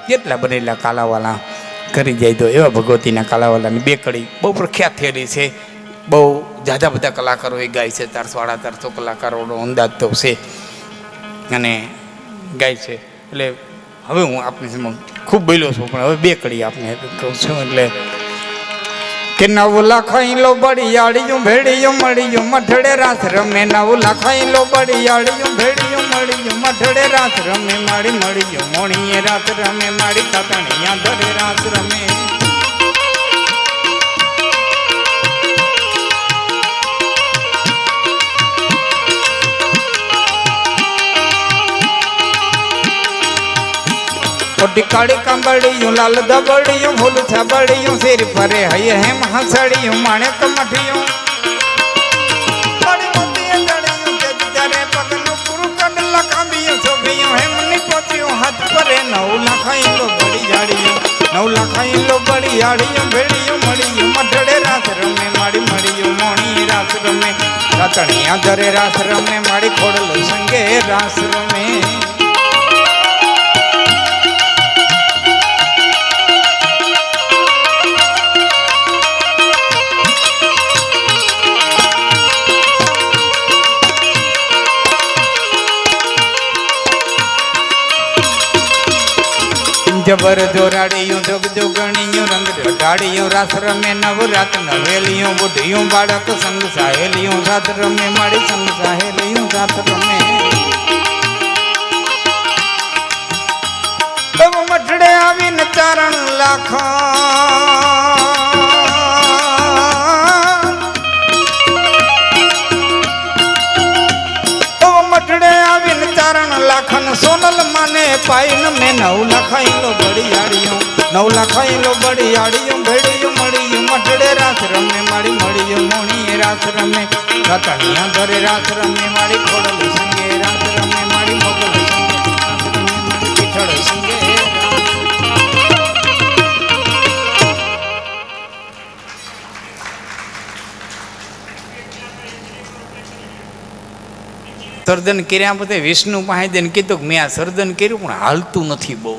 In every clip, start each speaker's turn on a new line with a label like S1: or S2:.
S1: કેટલા બનેલા કાલાવાલા કરી જાય તો એવા ભગવતીના કાલાવાલાની બે કડી બહુ પ્રખ્યાત થયેલી છે. બહુ જાજા બધા કલાકારોએ ગાય છે. 400-450 કલાકારોનો અંદાજ તો છે અને ગાય છે. એટલે હવે હું આપની સમક્ષ ખૂબ બોલ્યો છું પણ હવે બે કડી આપને કહું છું. એટલે કે નવ લાખાઈ લો બળિયાળિયું ભેડિયું મળ્યું મઠડે રાસ રમે. 9 લાખાઈ લો બળિયાળિયું ભેડિયું મળ્યું મઠડે રાસ રમે. મારી મળ્યું મોણીએ રાસ રમે. મારી તાતણિયા ધરે રાસ રમે. કાળી કાંબળિયું લાલ દબડિયું ફૂલ છબડિયું સિર પરે હૈ હેમ હસડિયું માણેક મઠિયું પગનું પૂરું કંડલા કાંબિયું શોભિયું હેમની પોચ્યું હાથ પરે. 9 લાખાઈ લો બળિયાળિયું 9 લાખાઈ લો બળિયાળિયું ભેડિયું મળ્યું મઠડે રાસ રમે. મારી મળ્યું મોણી રાસ રમે. રાતણિયા ધરે રાસ રમે. મારી ખોડલ સંગે રાસ રમે. જબર જોરાડિયું જોગ જોગણિયું રંગ ઢાડિયું રાસ રમે. નવરાત નવેલિયું બુઢિયું બાળક સંગ સાહેલિયું સાથ રમે. મારી સંગ સાહેલિયું સાથ રમે. મઠડે આવીને ચારણ લાખા મઠડે આવીને ચારણ લાખન સોનલ માને પાઈન મેં 9 લાખાઈ લો બળિયાળિયું 9 લાખાઈ લો બળિયાળિયું ભેડિયું મળ્યું મઠડે રાસ રમે. મારી મળ્યું મોણીએ રાસ રમે. રાતણિયા ધરે રાસ રમે. મારી ખોડલ સંગે રાસ રમે. મારી મોગલ સંગે રાસ રમે. મારી પીઠળ સંગે સર્જન કર્યા પછી વિષ્ણુ પાસે જઈને કીધું કે મેં આ સર્જન કર્યું પણ હાલતું નથી બહુ.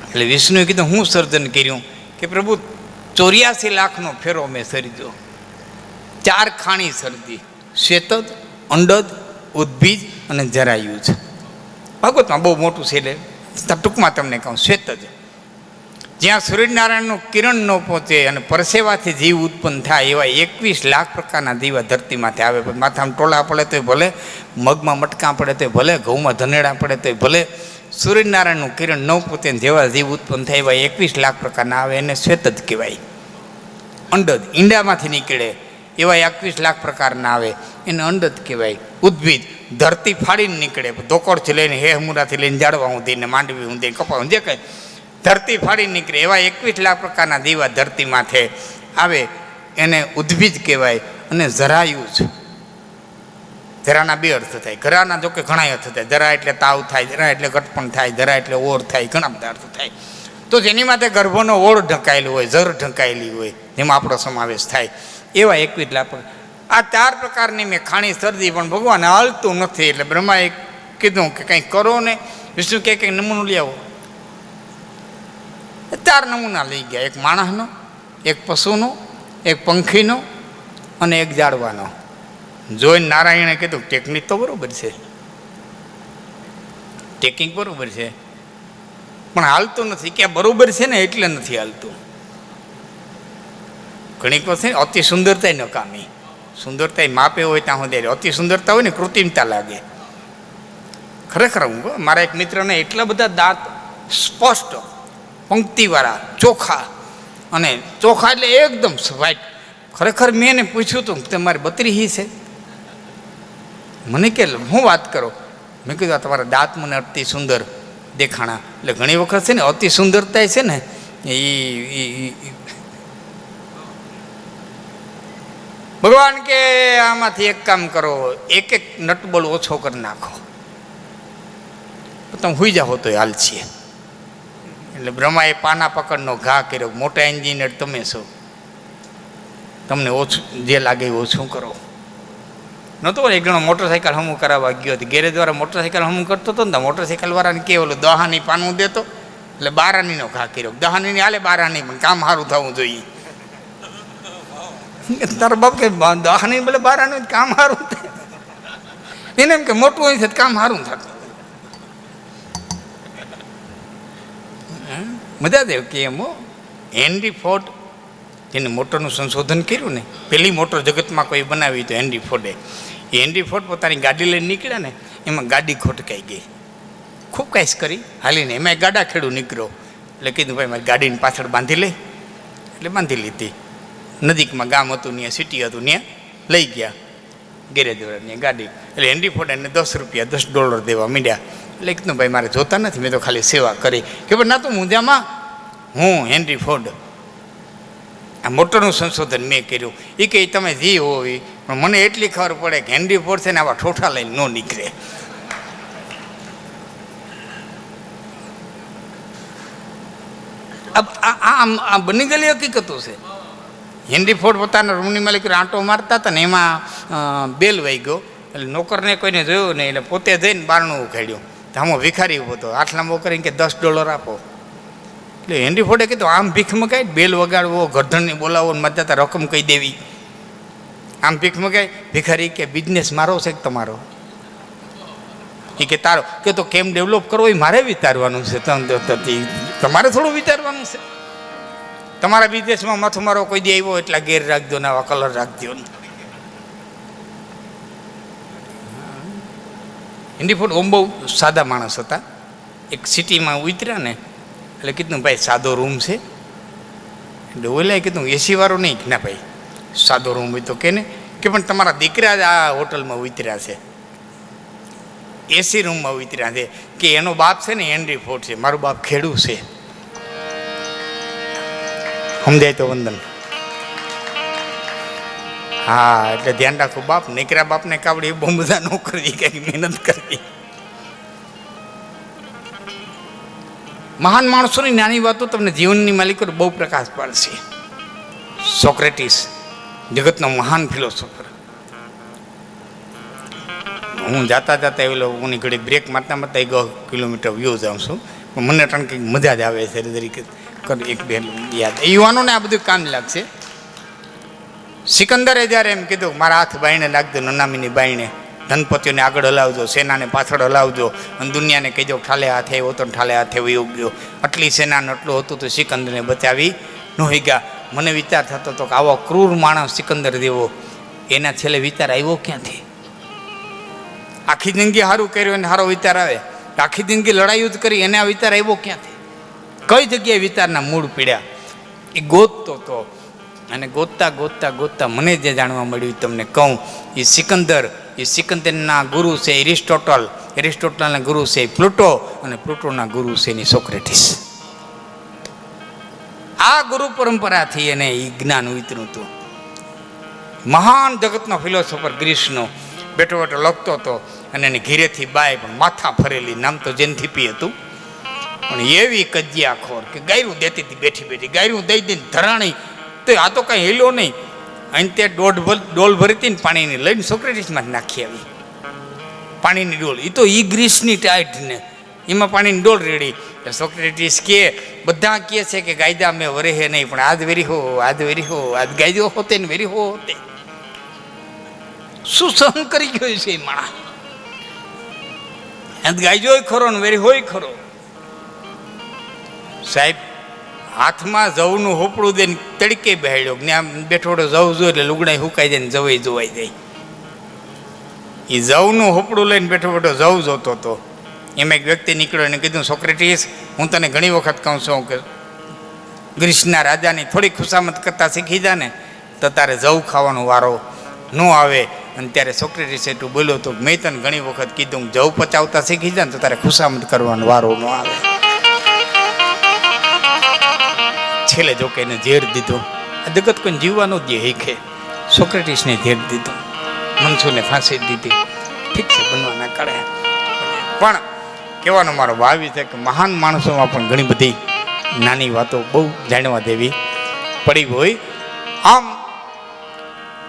S1: એટલે વિષ્ણુએ કીધું હું સર્જન કર્યું કે પ્રભુ 84 લાખનો ફેરો મેં સર્જો. 4 ખાણી સર્જી. શ્વેતજ, અંડજ, ઉદ્ભીજ અને જરાયુજ. ભાગવતમાં બહુ મોટું છે એટલે ટૂંકમાં તમને કહું. શ્વેતજ જ્યાં સૂર્યનારાયણનું કિરણ ન પહોંચે અને પરસેવાથી જીવ ઉત્પન્ન થાય એવા 21 લાખ પ્રકારના દીવા ધરતીમાંથી આવે. માથામાં ટોળા પડે તોય ભલે, મગમાં મટકા પડે તોય ભલે, ઘઉંમાં ધનેડા પડે તોય ભલે, સૂર્યનારાયણનું કિરણ ન પહોંચે જેવા જીવ ઉત્પન્ન થાય એવા 21 લાખ પ્રકારના આવે. એને શ્વેત જ કહેવાય. અંડજ ઈંડામાંથી નીકળે એવા 21 લાખ પ્રકારના આવે. એને અંડજ કહેવાય. ઉદ્ભીજ ધરતી ફાડીને નીકળે. ધોકોડથી લઈને હેહમુરાથી લઈને ઝાડવા ઊંધીને માંડવી ઊંધીને કપા જે કંઈ ધરતી ફાડી નીકળે એવા 21 લાખ પ્રકારના દીવા ધરતી માથે આવે. એને ઉદ્ભીજ કહેવાય. અને જરાયુજ, જરાના 2 અર્થ થાય. ઘરાના જો કે ઘણા અર્થ થાય. જરા એટલે તાવ થાય, જરા એટલે ઘટપણ થાય, જરા એટલે ઓળ થાય, ઘણા બધા અર્થ થાય. તો જેની માથે ગર્ભનો ઓળ ઢંકાયેલું હોય, જર ઢંકાયેલી હોય, જેમાં આપણો સમાવેશ થાય એવા 21 લાખ. આ 4 પ્રકારની મેં ખાણી સર્જી પણ ભગવાન હાલતું નથી. એટલે બ્રહ્માએ કીધું કે કંઈક કરો ને. વિષ્ણુ કે કંઈક નમૂનો લઈ આવો. 4 નમૂના લઈ ગયા. એક માણસનો, એક પશુનો, એક પંખીનો અને એક ઝાડવાનો. જોઈને નારાયણે કીધું ટેકનિક તો બરાબર છે, ટેકનિક બરાબર છે પણ હાલતું નથી. કે બરાબર છે ને એટલે નથી હાલતું. ઘણીક વખત છે અતિ સુંદરતા નકામી. સુંદરતા માપે હોય ત્યાં સુધી અતિ સુંદરતા હોય ને કૃત્રિમતા લાગે. ખરેખર હું મારા એક મિત્રને એટલા બધા દાંત સ્પષ્ટ, પંક્તિવાળા, ચોખા, અને ચોખા એટલે એકદમ વ્હાઈટ. ખરેખર મેં એને પૂછ્યું હતું કે તમારી બત્રી છે? મને કે હું વાત કરો. મેં કીધું તમારા દાંત મને અતિ સુંદર દેખાણા. એટલે ઘણી વખત છે ને અતિ સુંદરતા છે ને એ ભગવાન કે આમાંથી એક કામ કરો, એક નટબોલ ઓછો કરી નાખો, તમે હુઈ જાઓ તો હાલ છીએ. એટલે બ્રહ્માએ પાના પકડનો ઘા કર્યો. મોટા એન્જિનિયર તમે છો, તમને ઓછું જે લાગે એ ઓછું કરો. નહોતો એક જણો મોટરસાઇકલ હમું કરાવવા ગયો હતો, ગેરેજ વાળા મોટરસાઇકલ હમું કરતો હતો ને, મોટરસાઇકલ વાળાને કે ઓલું દહાની પાનું દેતો, એટલે બારાનીનો ઘા કર્યો. દહાની હાલે બારાની પણ કામ સારું થવું જોઈએ. તારો બાપ કે દહાની બોલે બારાનું કામ સારું થાય, એને એમ કે મોટું હોય છે કામ સારું થતું. મજા દેવ કે એમ હેનરી ફોર્ડ જેને મોટરનું સંશોધન કર્યું ને, પહેલી મોટર જગતમાં કોઈ બનાવી તો હેનરી ફોર્ડે. એ હેનરી ફોર્ડ પોતાની ગાડી લઈને નીકળ્યા ને, એમાં ગાડી ખોટકાઈ ગઈ. ખૂબ કાંઈશ કરી હાલીને, એમાં ગાડા ખેડૂ નીકળ્યો. એટલે કીધું ભાઈ મારી ગાડીની પાછળ બાંધી લે. એટલે બાંધી લીધી. નજીકમાં ગામ હતું, ત્યાં સિટી હતું, ત્યાં લઈ ગયા ગેરેજ વાળાની ગાડી. એટલે હેનરી ફોર્ડ એને $10 $10 દેવા માંડ્યા. એટલે કીધું ભાઈ મારે જોતા નથી, મેં તો ખાલી સેવા કરી. કે ભાઈ ના તો મુંજામાં હું હેનરી ફોર્ડ આ મોટરનું સંશોધન મેં કર્યું. એ કે તમે જે હોય, પણ મને એટલી ખબર પડે કે હેનરી ફોર્ડ છે ને આવા ઠોઠા લઈને ન નીકળે. આ બની ગયેલી હકીકતો છે. હેનરી ફોર્ડ પોતાના રૂમની માલિક આંટો મારતા હતા ને, એમાં બેલ વાઈ ગયો. એટલે નોકરને કોઈને જોયું નહીં, એટલે પોતે જઈને બારણું ઉખાડ્યું. તો આમાં ભિખારી ઉભો હતો, હાથ લાંબો કરીને કે $10 આપો. એટલે હેનરી ફોર્ડે કીધું આમ ભીખ મગાય, બેલ વગાડવો, ગરધણને બોલાવો, મજા તા રકમ કહી દેવી, આમ ભીખ મગાય. ભિખારી કે બિઝનેસ મારો છે કે તમારો? એ કે તારો. કે તો કેમ ડેવલપ કરવો એ મારે વિચારવાનું છે, તમારે થોડું વિચારવાનું છે. તમારા બિઝનેસમાં માથું મારો કોઈ દે આવ્યો એટલા ગેર રાખજો ને આવા કલર રાખજો ને. હેનરી ફોર્ડ ઓમ બહુ સાદા માણસ હતા. એક સિટીમાં ઉતર્યા ને, એટલે કીધું ભાઈ સાદો રૂમ છે. એટલે ઓલાએ કીધું એસી વાળો નહીં. ના ભાઈ સાદો રૂમ હોય તો કે ને, કે પણ તમારા દીકરા જ આ હોટલમાં ઉતર્યા છે, એસી રૂમમાં ઉતર્યા છે. કે એનો બાપ છે ને હેનરી ફોર્ડ છે, મારું બાપ ખેડૂત છે. સમજાય તો વંદન. હા, એટલે ધ્યાન રાખો બાપ, નીકળ્યા બાપને કાવડી બહુ બધા ન કરવી, કંઈક મહેનત કરવી. મહાન માણસોની નાની વાતો તમને જીવનની માલિકો બહુ પ્રકાશ પાડશે. સોક્રેટિસ જગતનો મહાન ફિલોસોફર. હું જાતા જાતા એવી લોકોની ઘડી બ્રેક મારતા મારતા 1 કિલોમીટર વ્યૂ જાઉં છું, પણ મને પણ કંઈક મજા જ આવે છે. તરીકે એક બે યાદ યુવાનોને આ બધું કામ લાગશે. સિકંદરે જ્યારે એમ કીધું મારા હાથ બાઈને લાગજો, નનામીની બાઈને, ધનપતિઓને આગળ હલાવજો, સેનાને પાછળ હલાવજો, અને દુનિયાને કહીજો ઠાલે હાથે એવો તો ઠાલે હાથે વયો ગયો. આટલી સેનાને આટલું હતું તો સિકંદરને બચાવી ન ગયા. મને વિચાર થતો હતો કે આવો ક્રૂર માણસ સિકંદર દેવો, એના છેલ્લે વિચાર આવ્યો ક્યાંથી? આખી જિંદગી સારું કર્યું એને સારો વિચાર આવે, આખી જિંદગી લડાઈ જ કરી એને આ વિચાર આવ્યો ક્યાંથી? કઈ જગ્યાએ વિચારના મૂળ પીડ્યા એ ગોતતો હતો. અને ગોતતા ગોતતા ગોતતા મને જે જાણવા મળ્યું તમને કહું. એ સિકંદરના ગુરુ છે એરિસ્ટોટલ, એરિસ્ટોટલના ગુરુ છે પ્લુટો, અને પ્લુટોના ગુરુ છે એની સોક્રેટિસ. આ ગુરુ પરંપરાથી એને એ જ્ઞાન ઉતર્યું હતું. મહાન જગતનો ફિલોસોફર ગ્રીસનો બેઠો બેઠો લખતો હતો, અને એની ઘીરેથી બાય પણ માથા ફરેલી, નામ તો જેન્થીપી હતું, પણ એવી કજિયાખોર કે ગાયરું દેતી હતી બેઠી બેઠી, ગાયરું દઈ દઈને ધરાણી. તો આ તો કાંઈ હેલો નહીં. અહીં તે ડોલ ભરી હતી ને પાણીની, લઈને સોક્રેટિસમાં નાખી આવી પાણીની ડોલ. એ તો ઈ ગ્રીસની ટાઈટ ને એમાં પાણીની ડોલ રેડી. સોક્રેટિસ કે બધા કહે છે કે ગાયદા મેં વરેહે નહીં, પણ આજ વેરી હો, આજ વેરી હો, આજ ગાયદો હોતે ને વેરી હો હોતે. શું સહન કરી ગયો છે એ માણસ? આજ ગાયજો ખરો ને વેરી હોય ખરો. સાહેબ હાથમાં જવનું હોપડું દઈને તડકે બેહાડ્યો, ત્યાં બેઠો જવ જો એટલે લુગડાઈ હુકાઈ જાય ને જવાઈ જોવાઈ જાય. એ જવનું હોપડું લઈને બેઠો બેઠો જવ જોતો હતો. એમાં એક વ્યક્તિ નીકળ્યો એને કીધું સોક્રેટિસ, હું તને ઘણી વખત કહું છું કે ગ્રીસના રાજાની થોડી ખુશામત કરતા શીખી જા ને તો તારે જવ ખાવાનો વારો ન આવે. અને ત્યારે સોક્રેટિસ એટલું બોલ્યો હતો, મેં તને ઘણી વખત કીધું જવ પચાવતા શીખી જા ને તો તારે ખુશામત કરવાનો વારો ન આવે. છેલ્લે જો કે એને ઝેર દીધો. આ જગત કોઈ જીવવાનો જ હેખે. સોક્રેટિસને ઝેર દીધો, મનસુને ફાંસી દીધી. ઠીક છે, બનવાના કાળે. પણ કહેવાનો મારો ભાવ છે કે મહાન માણસોમાં પણ ઘણી બધી નાની વાતો બહુ જાણવા દેવી પડી હોય. આમ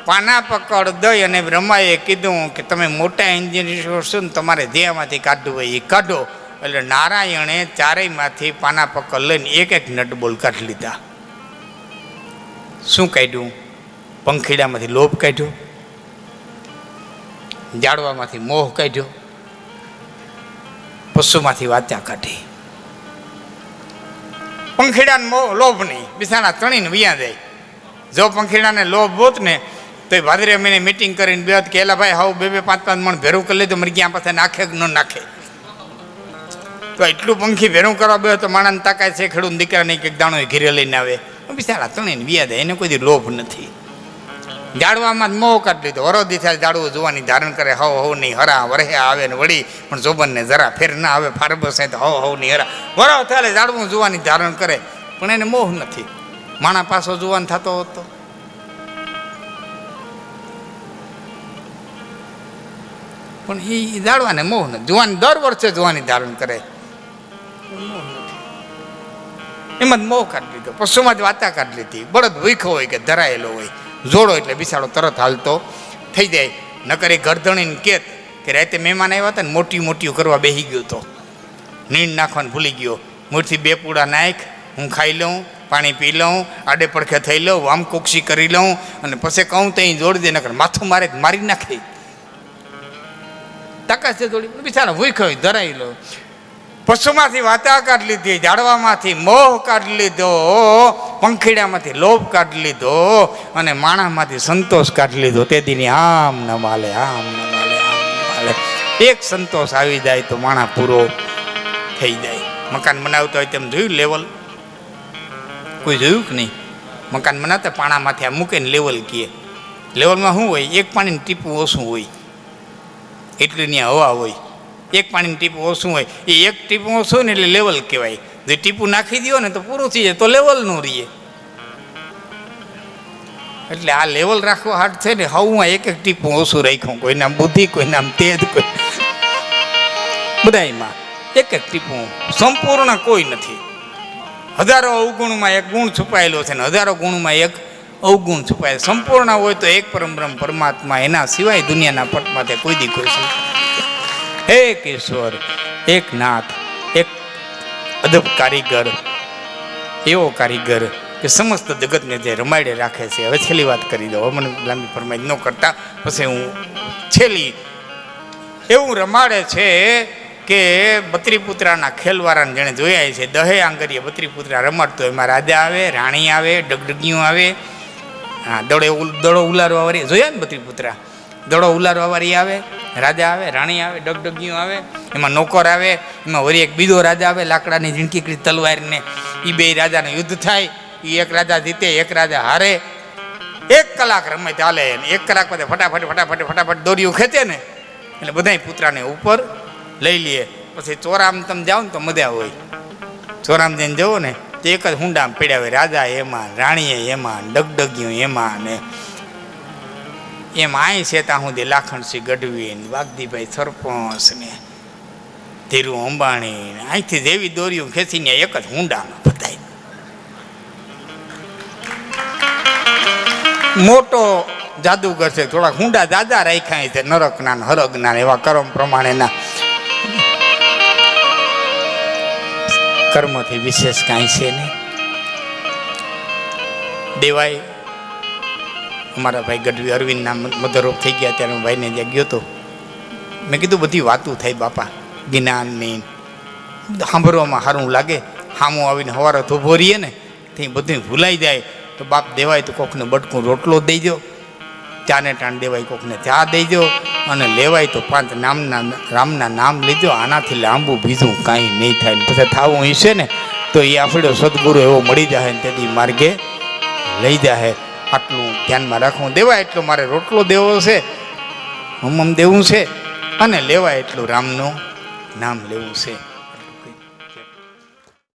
S1: પાના પકડ દઈ અને બ્રહ્માએ કીધું કે તમે મોટા એન્જિનિયર છો ને તમારે ધ્યેયમાંથી કાઢવું હોય એ કાઢો. એટલે નારાયણે ચારેયમાંથી પાના પકડ લઈને એક એક નટબોલ કાઢી લીધા. શું કાઢ્યું? પંખીડામાંથી લોભ કાઢ્યો, જાડવામાંથી મોહ કાઢ્યો, પશુમાંથી વાચા કાઢી. પંખીડાને મોહ લોભ નહીં, બિસાણા ત્રણીને વિયા જાય. જો પંખીડાને લોભ હોત ને તો ભાદરે મહિને મિટિંગ કરીને બે કે એલા ભાઈ હાવ 2-5 મણ ભેરું કરી લેજો, મરી ગયા પાસે નાખે કે ન નાખે. તો એટલું પંખી ભેરું કરવા બે તો માણસને તાકાય છે ખેડૂત દીકરા નહીં કે દાણો ઘીરે લઈને આવે. બિસાડા ત્રણેય વિયા જાય, એને કોઈ લોભ નથી. જાડવામાં જ મોહ કાઢી લીધો. વરોધી થાય જાડવું જોવાની ધારણ કરે, હવ નહીં હરા વરહે આવે ને વળી પણ જોબનને જરા ફેર ના આવે. ફારબસ તો હવ નહીં હરા વરો થાય જાડવું જોવાની ધારણ કરે પણ એને મોહ નથી. માણા પાસો જુવાન થતો હતો. પણ એ જાડવાને મોહ નથી. જુવાન દર વર્ષે જોવાની ધારણ કરે, એમાં જ મોહ કાઢી લીધો. પશુમાં જ વાતા કાઢી લીધી. બળદ ભૂખો હોય કે ધરાયેલો હોય, જોડો એટલે બિસાડો તરત હાલતો થઈ જાય. નકરી ગરદણીને કેત કે રાતે મહેમાન આવ્યા હતા ને મોટી મોટીઓ કરવા બેસી ગયો તો નીંદ નાખવાનું ભૂલી ગયો. મૂળથી 2 પૂડા નાખ, હું ખાઈ લઉં, પાણી પી લઉં, આડે પડખે થઈ લઉં, વામ કોક્ષી કરી લઉં અને પછી કહું તો અહીં જોડી દે. નકર માથું મારે મારી નાખે. તાકાત છે થોડી, બિચારા ભૂખ હોય ધરાઈ લો. પશુમાંથી વાતા કાઢી લીધી, જાડવામાંથી મોહ કાઢી લીધો, પંખીડામાંથી લોભ કાઢી લીધો અને માણસમાંથી સંતોષ કાઢી લીધો. તે દીની આમ ન માલે, આમ ન માલે, આમ ન માલે. એક સંતોષ આવી જાય તો માણસ પૂરો થઈ જાય. મકાન બનાવતો હોય તેમ જોયું લેવલ? કોઈ જોયું કે નહીં? મકાન બનાવતા પાણામાંથી આ મૂકીને લેવલ કીએ. લેવલમાં શું હોય? એક પાણીનું ટીપું ઓછું હોય એટલી ત્યાં હવા હોય. એક પાણીનું ટીપું ઓછું હોય, એ એક ટીપું ઓછું હોય ને એટલે લેવલ કહેવાય. જો ટીપું નાખી દો ને તો પૂરું થઈ જાય, તો લેવલનું રહીએ. એટલે આ લેવલ રાખવા હાટ છે ને, હું એક એક ટીપું ઓછું રાખ્યું. કોઈ નામ બુદ્ધિ, કોઈ નામ તેજ, કોઈ બધામાં એક એક ટીપું. સંપૂર્ણ કોઈ નથી. હજારો અવગુણમાં એક ગુણ છુપાયેલો છે ને હજારો ગુણમાં એક અવગુણ છુપાયેલો. સંપૂર્ણ હોય તો એક પરમબ્રહ્મ પરમાત્મા, એના સિવાય દુનિયાના પટમાં તે કોઈ દી કોઈ એક ઈશ્વર, એક નાથ, એક અદબ કારીગર, એવો કારીગર કે સમસ્ત જગતને જે રમાડે રાખે છે. હવે છેલ્લી વાત કરી દો, મને લાંબી ફરમાઈશ ન કરતા, પછી હું છેલ્લી. એવું રમાડે છે કે બત્રીપુત્રાના ખેલવાળાને જેણે જોયા છે, 10 આંગળીએ બત્રીપુત્રા રમાડતો. એમાં રાજા આવે, રાણી આવે, ડગડગીયું આવે, હા દડો ઉલારવા વાળી જોયા ને બત્રીપુત્રા. દડો ઉલારવા વાળી આવે, રાજા આવે, રાણી આવે, ડગડગીયું આવે, એમાં નોકર આવે, એમાં વળી એક બીજો રાજા આવે લાકડાની ઝીણકી તલવારને. એ 2 રાજાનું યુદ્ધ થાય. એ એક રાજા જીતે, એક રાજા હારે. 1 કલાક રમે ચાલે. 1 કલાક પછી ફટાફટ દોરીઓ ખેંચે ને એટલે બધા પુત્રાને ઉપર લઈ લઈએ. પછી ચોરામ તમે જાઓ ને તો મજા હોય. ચોરામ જઈને જવો ને તો એક જ હુંડામાં પીડ્યા હોય. રાજા એમાં, રાણીએ એમાં, ડગડગીયું એમાં ને એમ. અહીં છે ત્યાં સુધી લાખણસિંહ ગઢવી ને વાઘજીભાઈ સરપંચ ને ધીરુ અંબાણી ને અહીંથી જેવી દોરીઓ ખેંચીને એક જ હુંડામાં બધાય. મોટો જાદુગર છે. થોડાક હુંડા દાદા રાખ્યા છે, નરકના ને હરગના એવા કર્મ પ્રમાણેના. કર્મથી વિશેષ કાંઈ છે નહીં. દેવાય અમારા ભાઈ ગઢવી અરવિંદના મધરોપ થઈ ગયા ત્યારે હું ભાઈને ત્યાં ગયો હતો. મેં કીધું બધી વાતું થાય બાપા જ્ઞાનની, સાંભળવામાં સારું લાગે. સામું આવીને સવારે ઊભો રહીએ ને ત્યાં બધું ભૂલાઈ જાય. તો બાપ દેવાય તો કોકને બટકું રોટલો દઈ દો, ચાને ટાણ દેવાય કોકને ચા દઈ દો, અને લેવાય તો 5 રામના નામ લીધો. આનાથી લાંબુ બીજું કાંઈ નહીં થાય. ને પછી થાવું હશે ને તો એ આપણો સદગુરુ એવો મળી જાય ને તેથી માર્ગે લઈ જાય. આટલું ધ્યાનમાં રાખવું. દેવાય એટલો મારે રોટલો દેવો છે, હમ દેવું છે, અને લેવાય એટલું રામનું નામ લેવું છે.